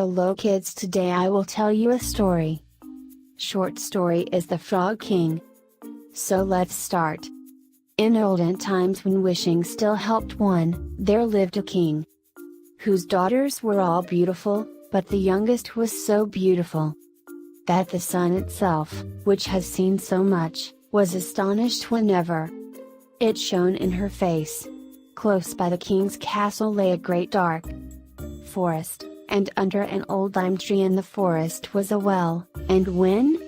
Hello kids, today I will tell you a story. Short story is The Frog King. So let's start. In olden times, when wishing still helped one, there lived a king whose daughters were all beautiful, but the youngest was so beautiful that the sun itself, which has seen so much, was astonished whenever it shone in her face. Close by the king's castle lay a great dark forest, and under an old lime tree in the forest was a well, and when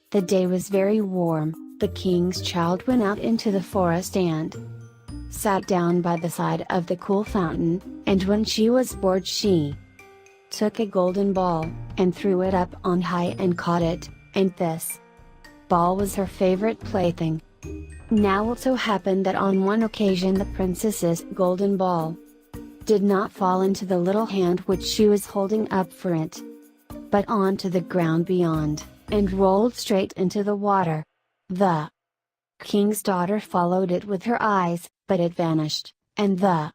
the day was very warm, the king's child went out into the forest and sat down by the side of the cool fountain, and when she was bored she took a golden ball, and threw it up on high and caught it, and this ball was her favorite plaything. Now it so happened that on one occasion the princess's golden ball did not fall into the little hand which she was holding up for it, but onto the ground beyond, and rolled straight into the water. The king's daughter followed it with her eyes, but it vanished, and the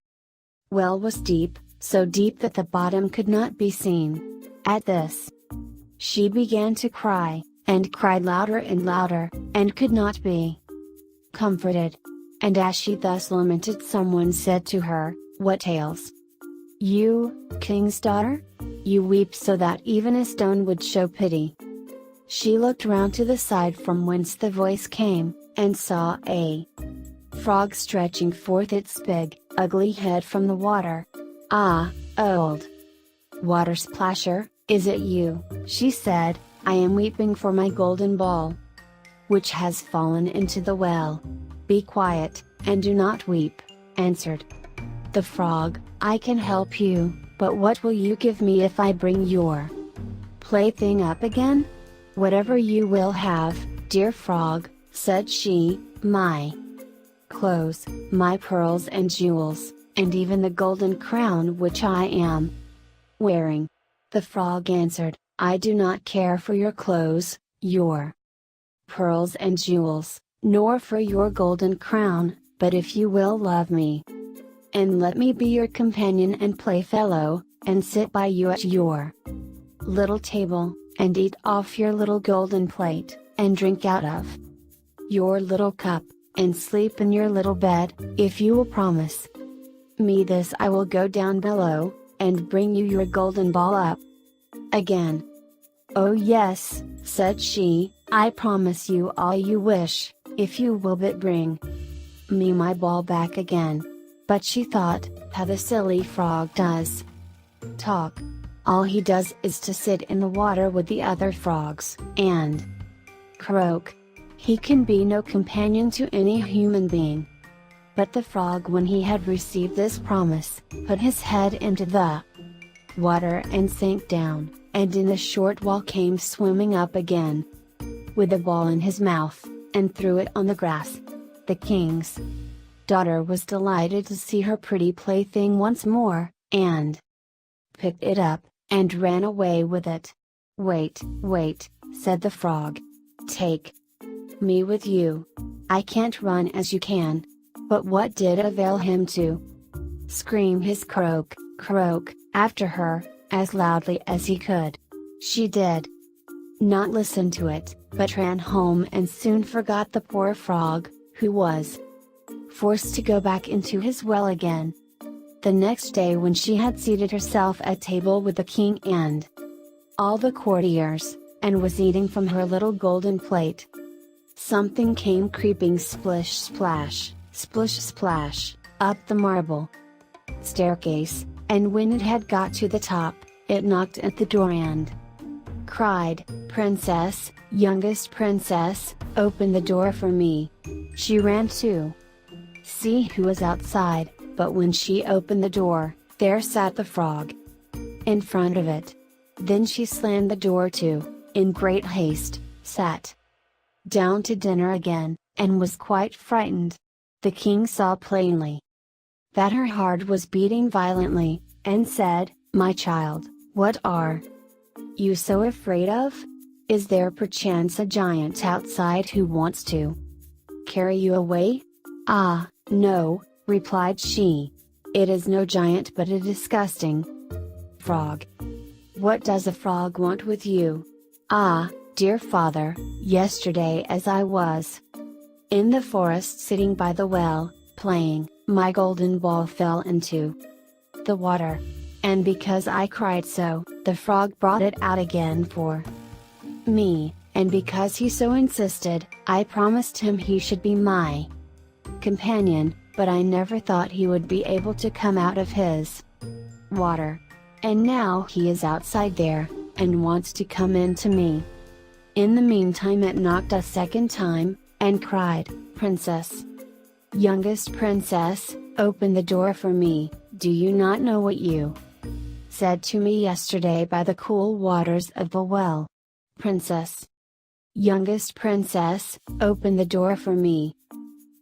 well was deep, so deep that the bottom could not be seen. At this, she began to cry, and cried louder and louder, and could not be comforted. And as she thus lamented, someone said to her, "What ails you, king's daughter? You weep so that even a stone would show pity." She looked round to the side from whence the voice came, and saw a frog stretching forth its big, ugly head from the water. "Ah, old water splasher, is it you?" she said. "I am weeping for my golden ball, which has fallen into the well." "Be quiet, and do not weep," answered the frog. "I can help you, but what will you give me if I bring your plaything up again?" "Whatever you will have, dear frog," said she, "my clothes, my pearls and jewels, and even the golden crown which I am wearing." The frog answered, "I do not care for your clothes, your pearls and jewels, nor for your golden crown, but if you will love me, and let me be your companion and playfellow, and sit by you at your little table, and eat off your little golden plate, and drink out of your little cup, and sleep in your little bed, if you will promise me this, I will go down below, and bring you your golden ball up again." "Oh yes," said she, "I promise you all you wish, if you will but bring me my ball back again." But she thought, how the silly frog does talk. All he does is to sit in the water with the other frogs, and croak. He can be no companion to any human being. But the frog, when he had received this promise, put his head into the water and sank down, and in a short while came swimming up again, with the ball in his mouth, and threw it on the grass. The king's daughter was delighted to see her pretty plaything once more, and picked it up, and ran away with it. "Wait, wait," said the frog. "Take me with you. I can't run as you can." But what did it avail him to scream his croak, croak, after her, as loudly as he could? She did not listen to it, but ran home and soon forgot the poor frog, who was forced to go back into his well again. The next day, when she had seated herself at table with the king and all the courtiers, and was eating from her little golden plate, something came creeping splish splash, splish splash, up the marble staircase, and when it had got to the top, it knocked at the door and cried, "Princess, youngest princess, open the door for me." She ran to see who was outside, but when she opened the door, there sat the frog in front of it. Then she slammed the door to, in great haste, sat down to dinner again, and was quite frightened. The king saw plainly that her heart was beating violently, and said, "My child, what are you so afraid of? Is there perchance a giant outside who wants to carry you away?" "Ah, no," replied she. "It is no giant but a disgusting frog." What does a frog want with you? Ah, dear father, yesterday as I was in the forest sitting by the well, playing, my golden ball fell into the water. And because I cried so, the frog brought it out again for me, and because he so insisted, I promised him he should be my companion, but I never thought he would be able to come out of his water. And now he is outside there, and wants to come in to me. In the meantime it knocked a second time, and cried, Princess, youngest princess, open the door for me. Do you not know what you said to me yesterday by the cool waters of the well? Princess, youngest princess, open the door for me.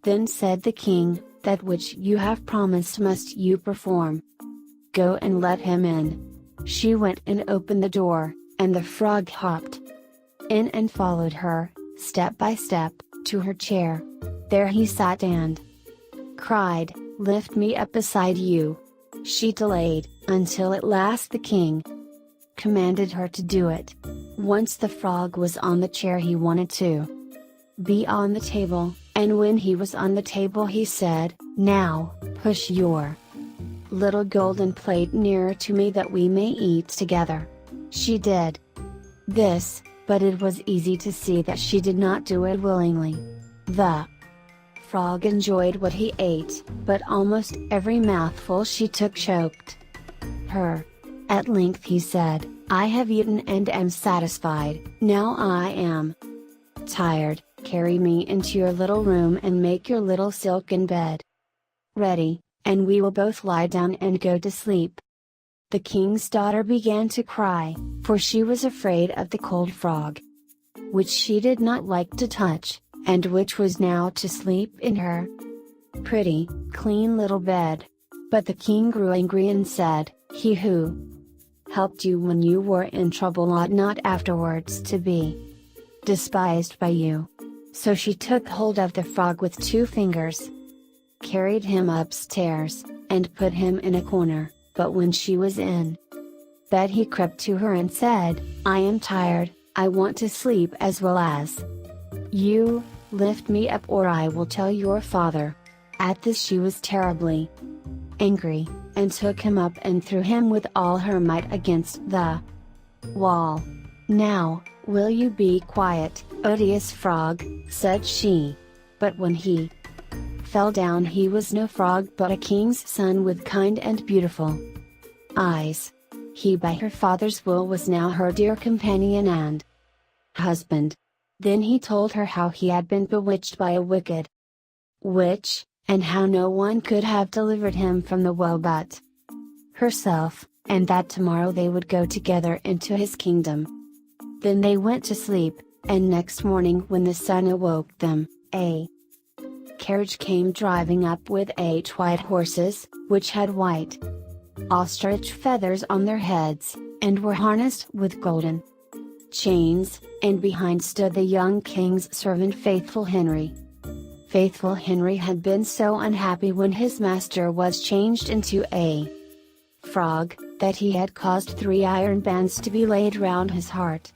Then said the king, that which you have promised must you perform. Go and let him in. She went and opened the door, and the frog hopped in and followed her, step by step, to her chair. There he sat and cried, Lift me up beside you. She delayed, until at last the king commanded her to do it. Once the frog was on the chair he wanted to be on the table, and when he was on the table he said, Now, push your little golden plate nearer to me that we may eat together. She did this, but it was easy to see that she did not do it willingly. The frog enjoyed what he ate, but almost every mouthful she took choked her. At length he said, I have eaten and am satisfied, now I am tired, carry me into your little room and make your little silken bed ready, and we will both lie down and go to sleep. The king's daughter began to cry, for she was afraid of the cold frog, which she did not like to touch, and which was now to sleep in her pretty, clean little bed. But the king grew angry and said, He who helped you when you were in trouble ought not afterwards to be despised by you. So she took hold of the frog with 2 fingers, carried him upstairs, and put him in a corner. But when she was in bed he crept to her and said, I am tired, I want to sleep as well as you, lift me up or I will tell your father. At this she was terribly angry, and took him up and threw him with all her might against the wall. Now, will you be quiet, odious frog, said she. But when he fell down he was no frog but a king's son with kind and beautiful eyes. He by her father's will was now her dear companion and husband. Then he told her how he had been bewitched by a wicked witch, and how no one could have delivered him from the well but herself, and that tomorrow they would go together into his kingdom. Then they went to sleep, and next morning when the sun awoke them, a carriage came driving up with 8 white horses, which had white ostrich feathers on their heads, and were harnessed with golden chains, and behind stood the young king's servant Faithful Henry. Faithful Henry had been so unhappy when his master was changed into a frog, that he had caused 3 iron bands to be laid round his heart,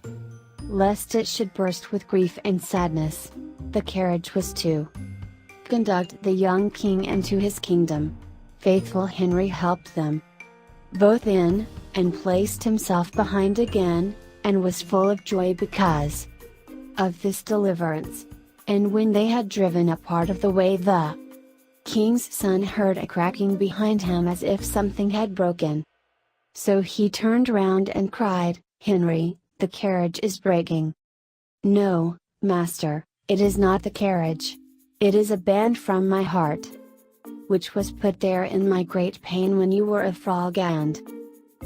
lest it should burst with grief and sadness. The carriage was to conduct the young king into his kingdom. Faithful Henry helped them both in, and placed himself behind again, and was full of joy because of this deliverance. And when they had driven a part of the way the king's son heard a cracking behind him as if something had broken. So he turned round and cried, Henry, the carriage is breaking. No, master, it is not the carriage. It is a band from my heart, which was put there in my great pain when you were a frog and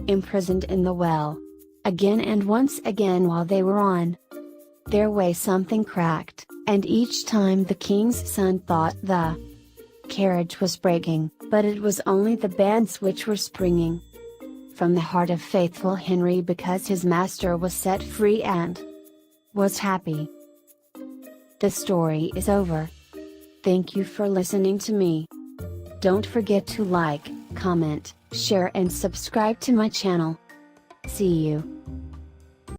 imprisoned in the well. Again and once again while they were on their way something cracked, and each time the king's son thought the carriage was breaking, but it was only the bands which were springing from the heart of Faithful Henry because his master was set free and was happy. The story is over. Thank you for listening to me. Don't forget to like, comment, share and subscribe to my channel. See you.